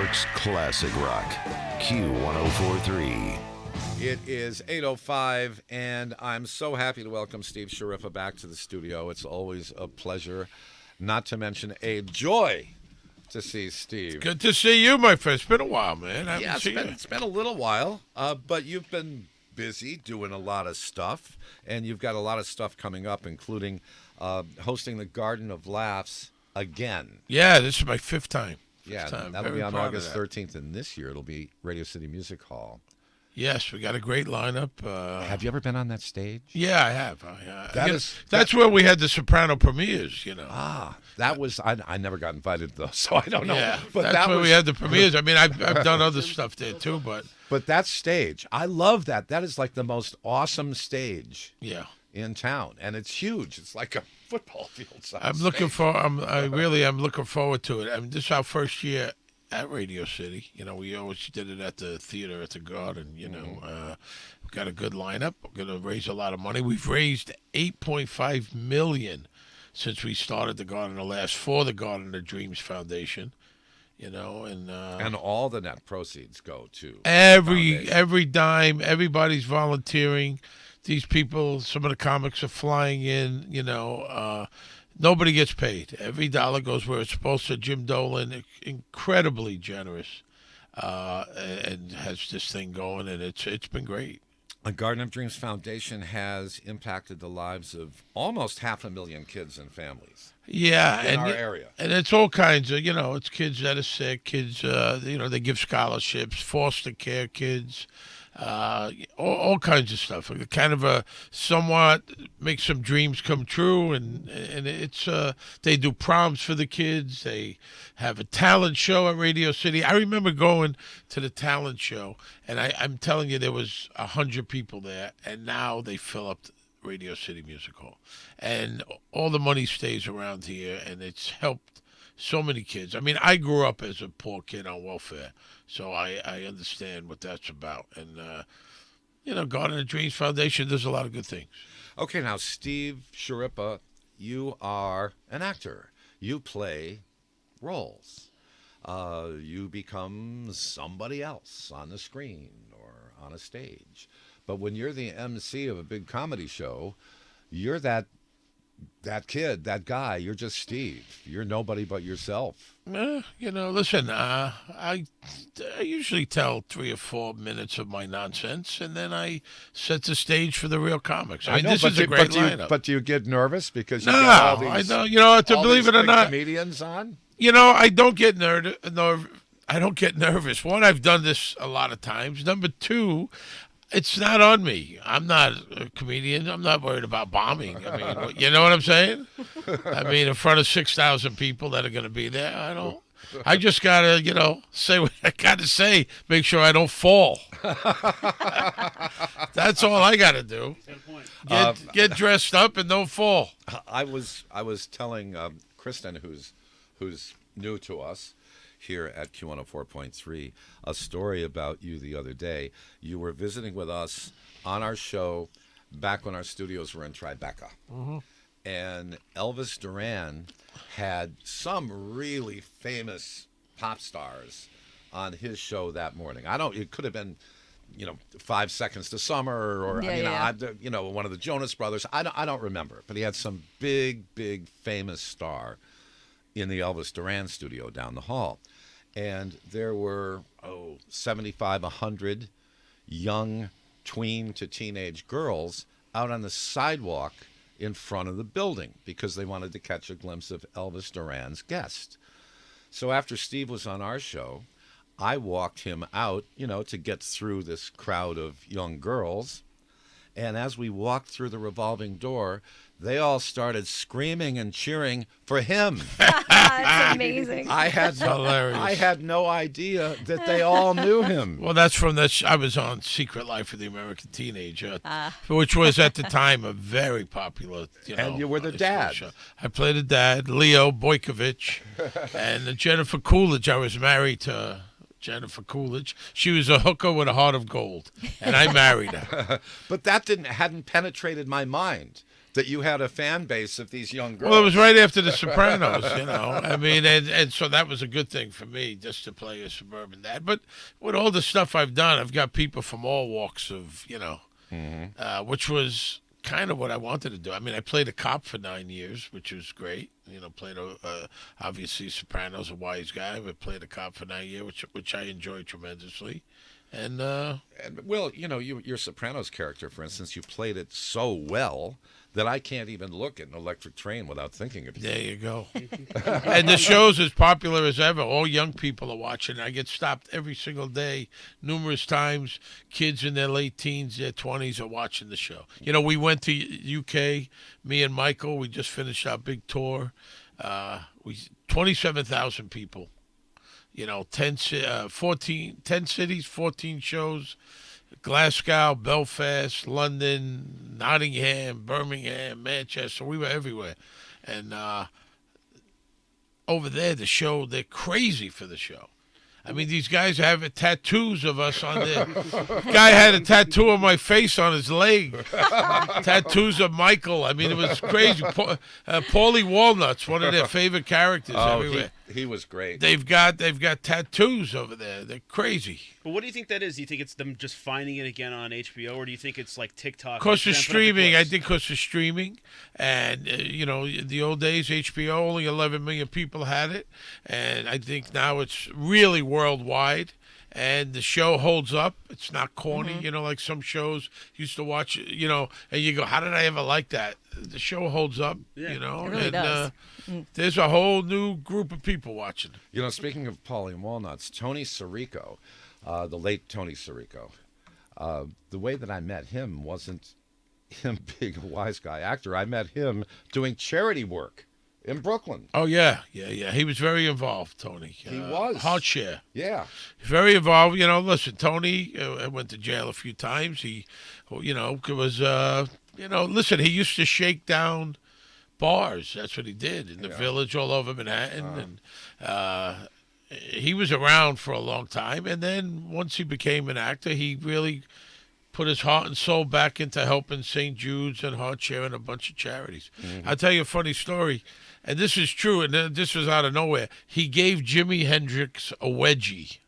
York's classic rock, Q1043. It is 8:05, and I'm so happy to welcome Steve Schirripa back to the studio. It's always a pleasure, not to mention a joy to see Steve. Good to see you, my friend. It's been a while, man. It's been a little while, but you've been busy doing a lot of stuff, and you've got a lot of stuff coming up, including hosting the Garden of Laughs again. Yeah, this is my fifth time. That'll be on August 13th, and this year it'll be Radio City Music Hall. Yes, we got a great lineup. Have you ever been on that stage? Yeah, I have. That's where we had the Soprano premieres, That was I never got invited though, so I don't know. Yeah, but that's where we had the premieres. I mean, I've done other stuff there too, but that stage, I love that. That is like the most awesome stage. Yeah. In town, and it's huge. It's like a football field size. I'm looking forward to it. I mean, this is our first year at Radio City. We always did it at the theater at the Garden. We've got a good lineup. We're going to raise a lot of money. We've raised $8.5 million since we started the Garden of Laughs for the Garden of Dreams Foundation. And all the net proceeds go to every dime. Everybody's volunteering. These people, some of the comics are flying in. Nobody gets paid. Every dollar goes where it's supposed to. Jim Dolan, incredibly generous, and has this thing going, and it's been great. The Garden of Dreams Foundation has impacted the lives of almost 500,000 kids and families. Yeah, in our area, and it's all kinds of. It's kids that are sick, kids. They give scholarships, foster care kids. All kinds of stuff. Kind of a somewhat make some dreams come true, and it's they do proms for the kids. They have a talent show at Radio City. I remember going to the talent show, and I'm telling you, there was 100 people there, and now they fill up Radio City Music Hall, and all the money stays around here, and it's helped so many kids. I mean, I grew up as a poor kid on welfare, so I understand what that's about. And, Garden of Dreams Foundation does a lot of good things. Okay, now, Steve Schirripa, you are an actor. You play roles. You become somebody else on the screen or on a stage. But when you're the MC of a big comedy show, you're that kid, that guy. You're just Steve. You're nobody but yourself. Listen, I usually tell 3 or 4 minutes of my nonsense, and then I set the stage for the real comics. I mean, this is a great lineup. But do you get nervous because you got all these? I know. To believe it or not, comedians on. I don't get I don't get nervous. One, I've done this a lot of times. Number two, it's not on me. I'm not a comedian. I'm not worried about bombing. I mean, you know what I'm saying? I mean, in front of 6,000 people that are going to be there, I just got to, say what I got to say, make sure I don't fall. That's all I got to do. Get dressed up and don't fall. I was telling Kristen, who's new to us here at Q104.3, a story about you the other day. You were visiting with us on our show back when our studios were in Tribeca. Mm-hmm. And Elvis Duran had some really famous pop stars on his show that morning. It could have been, 5 Seconds to Summer, or one of the Jonas Brothers. I don't remember, but he had some big famous star in the Elvis Duran studio down the hall. And there were 75, 100 young tween to teenage girls out on the sidewalk in front of the building because they wanted to catch a glimpse of Elvis Duran's guest. So after Steve was on our show, I walked him out, to get through this crowd of young girls. And as we walked through the revolving door, they all started screaming and cheering for him. That's amazing. I had no idea that they all knew him. Well, that's from I was on Secret Life of the American Teenager, which was at the time a very popular, And you were the dad. Show. I played the dad, Leo Boykovich, and Jennifer Coolidge. I was married to Jennifer Coolidge. She was a hooker with a heart of gold, and I married her. But that hadn't penetrated my mind that you had a fan base of these young girls. Well, it was right after The Sopranos, I mean, and so that was a good thing for me, just to play a suburban dad. But with all the stuff I've done, I've got people from all walks of, which was kind of what I wanted to do. I mean, I played a cop for 9 years, which was great. Played obviously Sopranos, a wise guy, but played a cop for 9 years, which I enjoyed tremendously. And well, your Sopranos character, for instance, you played it so well that I can't even look at an electric train without thinking of you. There you go. And the show's as popular as ever. All young people are watching. I get stopped every single day, numerous times. Kids in their late teens, their 20s are watching the show. We went to UK, me and Michael. We just finished our big tour. 27,000 people. 10 cities, 14 shows. Glasgow, Belfast, London, Nottingham, Birmingham, Manchester. We were everywhere. And over there, the show, they're crazy for the show. I mean, these guys have tattoos of us on there. Guy had a tattoo of my face on his leg. Tattoos of Michael. I mean, it was crazy. Paulie Walnut's one of their favorite characters everywhere. He was great. They've got tattoos over there. They're crazy. But what do you think that is? Do you think it's them just finding it again on HBO, or do you think it's like TikTok? Because of streaming. I think because of streaming. And, in the old days, HBO, only 11 million people had it. And I think now it's really worldwide. And the show holds up. It's not corny, like some shows used to watch, and you go, how did I ever like that? The show holds up, It really does. There's a whole new group of people watching. Speaking of Paulie and Walnuts, Tony Sirico, the late Tony Sirico, the way that I met him wasn't him being a wise guy actor. I met him doing charity work in Brooklyn. Oh, yeah. He was very involved, Tony. He was. Hard share. Yeah. Very involved. Listen, Tony went to jail a few times. He, was, listen, he used to shake down bars. That's what he did in the Village all over Manhattan. And he was around for a long time. And then once he became an actor, he really put his heart and soul back into helping St. Jude's and Hard Share and a bunch of charities. I'll tell you a funny story. And this is true, and this was out of nowhere. He gave Jimi Hendrix a wedgie.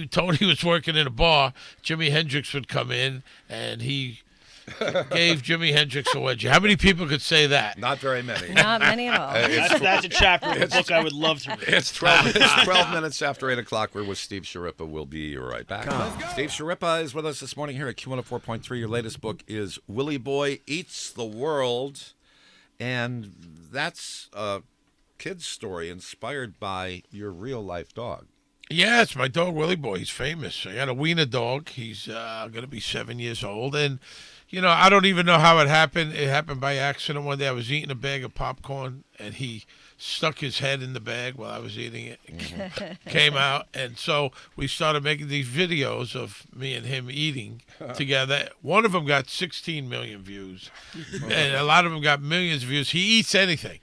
Tony was working in a bar. Jimi Hendrix would come in, and he gave Jimi Hendrix a wedgie. How many people could say that? Not very many. Not many at all. That's a chapter of a book I would love to read. It's 12 minutes after 8 o'clock. We're with Steve Schirripa. We'll be right back. Steve Schirripa is with us this morning here at Q104.3. Your latest book is Willie Boy Eats the World. And that's a kid's story inspired by your real-life dog. Yeah, it's my dog, Willie Boy. He's famous. I got a wiener dog. He's going to be 7 years old. And, I don't even know how it happened. It happened by accident. One day I was eating a bag of popcorn, and he stuck his head in the bag while I was eating it. Came out. And so we started making these videos of me and him eating together. One of them got 16 million views, and a lot of them got millions of views. He eats anything.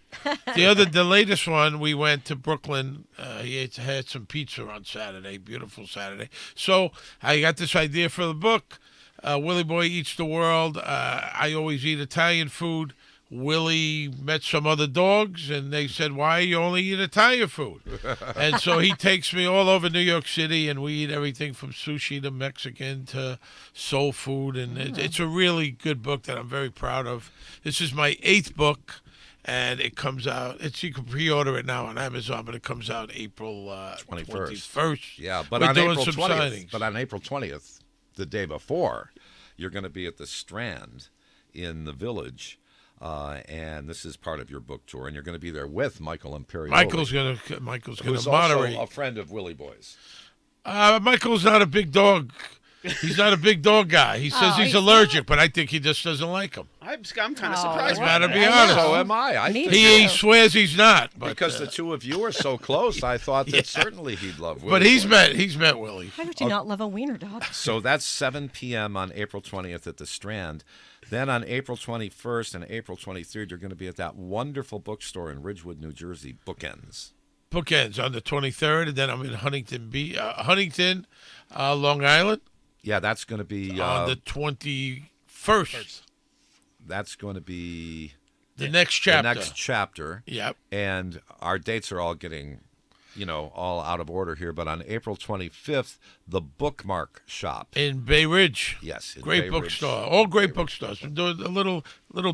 The latest one, we went to Brooklyn. He had some pizza on Saturday, beautiful Saturday. So I got this idea for the book. Willie Boy Eats the World. I always eat Italian food. Willie met some other dogs, and they said, why you only eat Italian food? And so he takes me all over New York City, and we eat everything from sushi to Mexican to soul food. And it's a really good book that I'm very proud of. This is my 8th book. And it comes out. You can pre-order it now on Amazon, but it comes out April 21st. Yeah, but We're on doing April some 20th. signings. But on April 20th, the day before, you're going to be at the Strand in the Village, and this is part of your book tour. And you're going to be there with Michael Imperioli. Michael's going to who's moderate. Also a friend of Willie Boy's. Michael's not a big dog. He's not a big dog guy. He says he's allergic, but I think he just doesn't like him. I'm kind of surprised. I gotta be honest. So am I. He swears he's not, but, because the two of you are so close, I thought that certainly he'd love Willie. But he's met Willie. How could you not love a wiener dog? So that's 7 p.m. on April 20th at the Strand. Then on April 21st and April 23rd, you're going to be at that wonderful bookstore in Ridgewood, New Jersey, Bookends. Bookends on the 23rd, and then I'm in Huntington, Long Island. Yeah, that's going to be on the 21st. That's going to be The next chapter. the next chapter. Yep. And our dates are all getting, all out of order here. But on April 25th, the Bookmark Shop. In Bay Ridge. Yes. in Great Bay bookstore. Ridge. All great bookstores. We're doing a little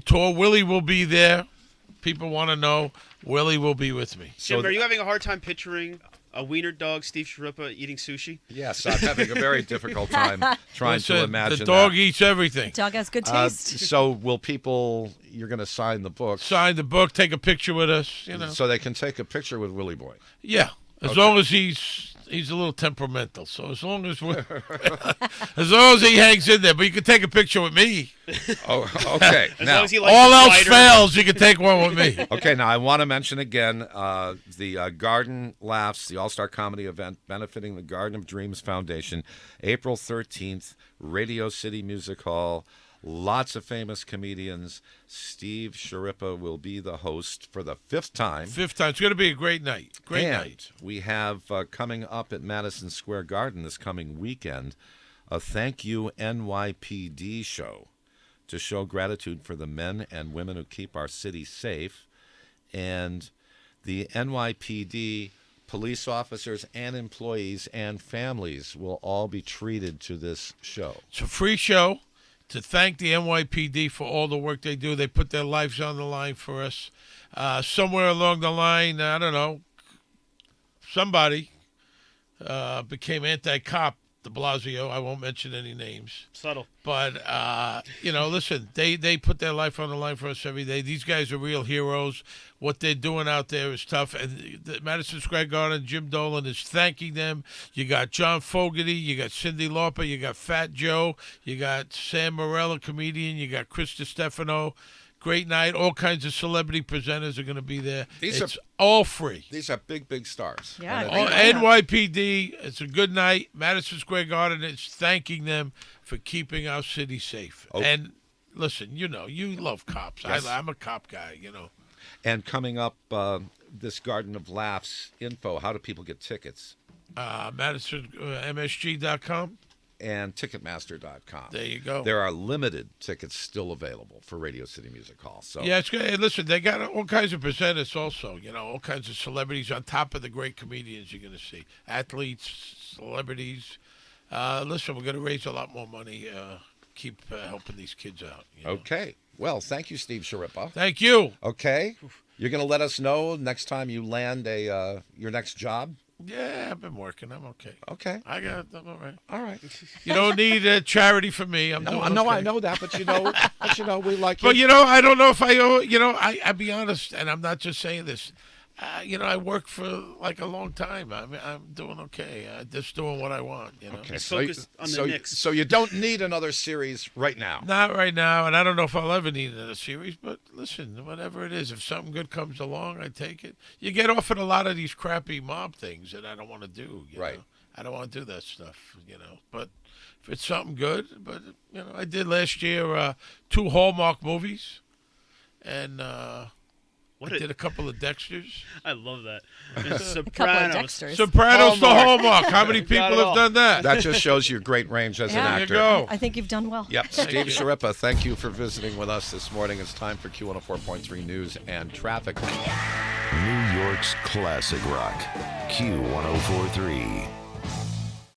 tour. Willie will be there. People want to know. Willie will be with me. Jim, are you having a hard time picturing a wiener dog, Steve Schirripa, eating sushi? Yes, I'm having a very difficult time trying to Listen, imagine the dog that. eats everything. Dog has good taste. So will people, you're going to sign the book Sign the book, take a picture with us, so they can take a picture with Willie Boy. Yeah, as long as he's a little temperamental. So as long as he hangs in there, but you can take a picture with me. Oh, okay. As Now, long as he likes All the else spider. fails, you can take one with me. okay, now I want to mention again the Garden Laughs, the All-Star Comedy event benefiting the Garden of Dreams Foundation, April 13th, Radio City Music Hall. Lots of famous comedians. Steve Schirripa will be the host for the fifth time. Fifth time. It's going to be a great night. Great And night. we have coming up at Madison Square Garden this coming weekend a Thank You NYPD show to show gratitude for the men and women who keep our city safe. And the NYPD police officers and employees and families will all be treated to this show. It's a free show to thank the NYPD for all the work they do. They put their lives on the line for us. Somewhere along the line, I don't know, somebody became anti-cop, de Blasio. I won't mention any names. Subtle. But, listen, they put their life on the line for us every day. These guys are real heroes. What they're doing out there is tough. And the Madison Square Garden, Jim Dolan is thanking them. You got John Fogerty. You got Cyndi Lauper. You got Fat Joe. You got Sam Morrell, comedian. You got Chris DiStefano. Great night. All kinds of celebrity presenters are going to be there. It's all free. These are big, big stars. Yeah, And great I- night. NYPD, it's a good night. Madison Square Garden is thanking them for keeping our city safe. Oh. And listen, you love cops. Yes. I'm a cop guy, And coming up, this Garden of Laughs info, how do people get tickets? MSG.com. And Ticketmaster.com. There you go. There are limited tickets still available for Radio City Music Hall. So Yeah, it's good. And listen, they got all kinds of presenters also, all kinds of celebrities on top of the great comedians you're going to see. Athletes, celebrities. Listen, we're going to raise a lot more money. Keep helping these kids out. Okay. Well, thank you, Steve Schirripa. Thank you. Okay. You're going to let us know next time you land your next job? Yeah, I've been working. I'm okay. Okay. I'm all right. All right. You don't need a charity from me. I'm doing okay. I know that, but we like But you. I don't know if I owe. I'll be honest, and I'm not just saying this. I worked for like a long time. I'm doing okay. Just doing what I want. Okay. Just focus on the Knicks. So you don't need another series right now. Not right now, and I don't know if I'll ever need another series. But listen, whatever it is, if something good comes along, I take it. You get offered a lot of these crappy mob things that I don't want to do. Right. I don't want to do that stuff. But if it's something good, but I did last year 2 Hallmark movies, and. I did a couple of Dexters. I love that. And A couple of Sopranos. Dexters. Sopranos to Hallmark. Hallmark. How many people Got it have all. done that? That just shows your great range as an Yeah. There you actor. go. I think you've done well. Yep. Steve Schirripa, thank you for visiting with us this morning. It's time for Q104.3 News and Traffic. New York's classic rock, Q1043.